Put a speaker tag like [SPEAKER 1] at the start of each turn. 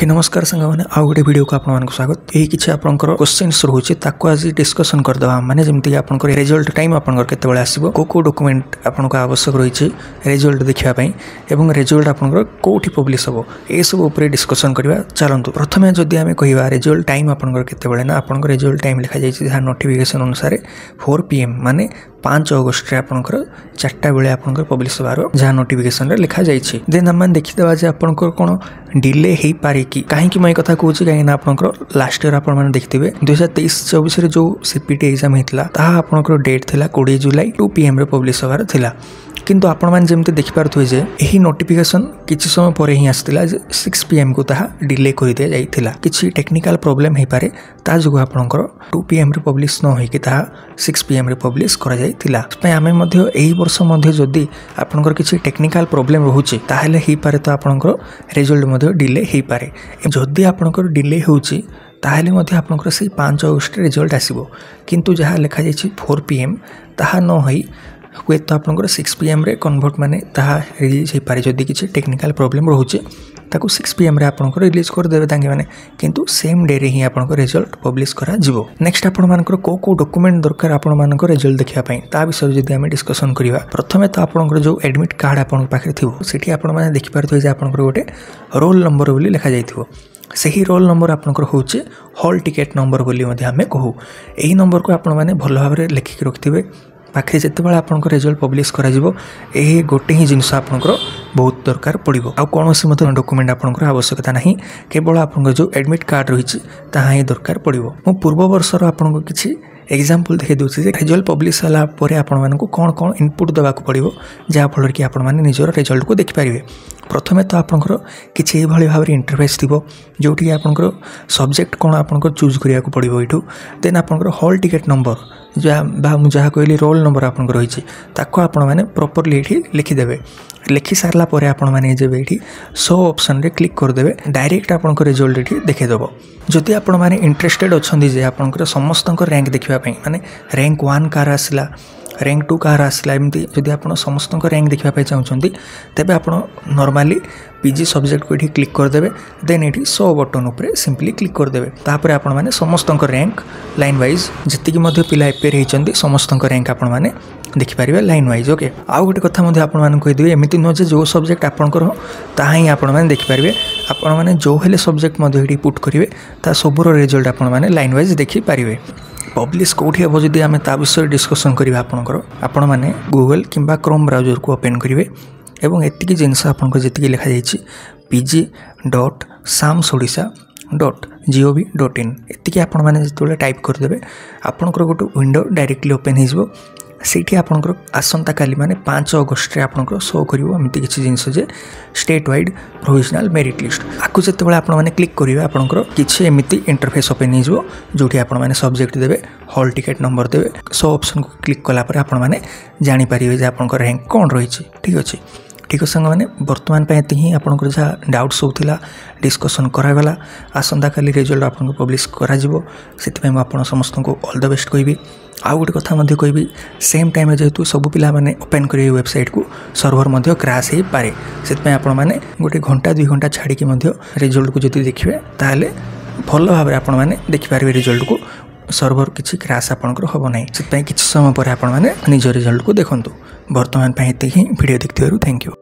[SPEAKER 1] Okay नमस्कार सांग मैंने आउ गोटे वीडियो को आपको स्वागत। यही किसी आपंकर क्वेश्चन्स रोचे आज डिस्कसन करदे मैंने जमीक आप रिजल्ट टाइम आपके आसो कौ डॉक्यूमेंट आपको आवश्यक रही रिजल्ट देखापी और रिजल्ट आपंकर कौटी पब्लिश हम ये सब डिस्कसन करवा चलतु। प्रथम जदि आम कह रिजल्ट टाइम आपके ना आप रिजल्ट टाइम लिखा जाए जहाँ नोटिफिकेशन अनुसार 4 PM माने 5 अगस्ट आपंकर 4टा बेले आपंकर पब्लिश होबार जहाँ नोटिफिकेशन लिखा जाइए। देन आम देखीदे जे आपंकर कौन डिले हो पारे कि कहीं मैं कथा कहूँ कहीं आपंकर लास्ट इयर आप देखिए 2023-24 जो सीपीटी एग्जाम होता आपंकर डेट थिला 20 जुलाई 2 PM पब्लिश होबार थिला। किंतु आपण मैंने जमी देखिपे जे यही नोटिफिकेशन किसी समय पर ही आसाला 6 PM को डिले कर दि जाइए। किसी टेक्निकल प्रोब्लेम हो पारे ता जो आपंकर 2 PM पब्लिश न होता 6 PM पब्लिश आम यही वर्ष जदि आपंकर किसी टेक्निकल प्रोब्लेम रोचे ताहले ही पारे तो आपंकर रिजल्ट डिले हो पारे। जदि आपंकर डिले होची ताहले आपंकर से 5 अगस्ट रिजल्ट आसो किंतु जहाँ लिखा जाइए 4 PM ताहा न होई हुए तो आपंकर 6 PM रे कन्वर्ट माने ताहा रिलीज हो पारे। जदि किसी टेक्निकल प्रोब्लेम रोचे ताको 6 PM रे आपंकर रिलीज करदेवे तांके माने किंतु सेम डे रे ही आपंकर रिजल्ट पब्लिश करा जिवो। नेक्स्ट आपण मानकर को डॉक्यूमेंट दरकार आपण मानकर रिजल्ट देखिया पई ता विषय जदि हम डिस्कशन करिवा। प्रथमे तो आपंकर जो एडमिट कार्ड आपण पाखे थिवो सेठी आपण माने देखि पारथि जे आपंकर गोटे रोल नंबर बोली लिखा जाइथिवो। सही रोल नंबर आपंकर होचे हॉल टिकेट नंबर बोली मध्ये हमें कहू। एही नंबर को आपण माने भल भाबरे लिखिक रखथिबे पाखे जितेबाला आपंक रिजल्ट पब्लिश करा जिवो एही गोटे ही जिनस आपंकर बहुत दरकार पड़िबो। आ कोनोसी मते डॉक्यूमेंट आपंकर आवश्यकता नहीं केवल आपंकर जो एडमिट कार्ड रही ताहा ही दरकार पड़िबो। मो पूर्व वर्षर आपंक किछि एग्जांपल देखै दोछि जे रिजल्ट पब्लिश होला परे आपण मानकु कोन कोन इनपुट देबा को पड़िबो जा फल कि आपण माने निजर रिजल्ट को देखि पारिबे। प्रथमे तो आपंकर किछि एही भली भाबरे इंटरफेस थिबो जोठी आपंकर सब्जेक्ट कोन आपंकर चूज करिया को पड़िबो। एठू देन आपंकर हॉल टिकेट नंबर जहाँ कहली रोल नंबर आपंकर रही ताको आपण माने प्रॉपर्ली एठी लिखिदेवे। लिखि सारला परे आपण माने जे एठी शो ऑप्शन रे क्लिक कर देबे डायरेक्ट आपंकर रिजल्ट एठी देखेदेबो। जदि आपण माने इंटरेस्टेड अछंदी जे आपंकर समस्तंकर रैंक देखिबा पई माने रैंक 1 कार आसला रैंक 2 कार आसला एमती जदि आपण समस्तंकर रैंक देखिबा पई चाहउछंदी तेबे आपण नॉर्मली पीजी सब्जेक्ट को ये क्लिक करदे देन ये शो बटन उपरे सिंपली क्लिक करदे तापर आपण माने समस्त रैंक लाइन वाइज जितकी पिला एपेयर होती समस्त रैंक आपण माने देखिपारे लाइन वाइज। ओके आउ गोटे कथा आपण माने कहिदेबे एमिति न जे जो सब्जेक्ट आपनकर ताहा ही आपण माने देखिपारे आपण माने जो हेले सब्जेक्ट ये पुट करिवे ता सबुर रिजल्ट आपण माने लाइन वाइज देखि पारिबे। पब्लिश कौटी हम जदि आम ता विषय डिस्कसन करवा आपंकर आपण माने गूगल किंबा क्रोम ब्राउजर को ओपन करेंगे एवं एतिकी जिनस आपंकर जी लिखा जाइए pg.samsodisha.gov.in एतिकी आपण माने जो टाइप करदे आपंकर गोटे विंडो डायरेक्टली ओपन हो सीठी आपंकर आसंता काली माने 5 अगस्ट रे आपंकर शो करिवो एमिति किछि जिंस जे state wide provisional merit list आकु जेतेबेले आपण माने क्लिक करिवे आपंकर किछि एमिति इंटरफेस ओपन हिजो जोठी आपण माने सब्जेक्ट देबे हॉल टिकेट नंबर देबे शो ऑप्शन को क्लिक कला पर आपण माने जानि पारिवे जे आपंकर रैंक कोन रहिछि। ठीक अछि ठीक सांग मैंने बर्तमान पे ही आपंकर जहाँ डाउट्स होता डिस्कसन करागला आसंता काली रिजल्ट आपको पब्लिश करा से मुझे समस्त को ऑल द बेस्ट कहबी। आउ गोटे कथा कहबी सेम टाइम जेहेतु सब पिला माने ओपन करेंगे वेबसाइट को सर्वर क्रैश हो पारे से आपण मैंने गोटे घंटा 2 घंटा छाड़ी रिजल्ट को जब देखिए ताहले भल भाव आपण मैंने देखिपारे रिजल्ट को सर्वर किसी क्रैश आपंकर हम ना से किसी समय पर आपण मैंने निज रिजल्ट को देखूँ। बर्तमान ही वीडियो देखते थैंक यू।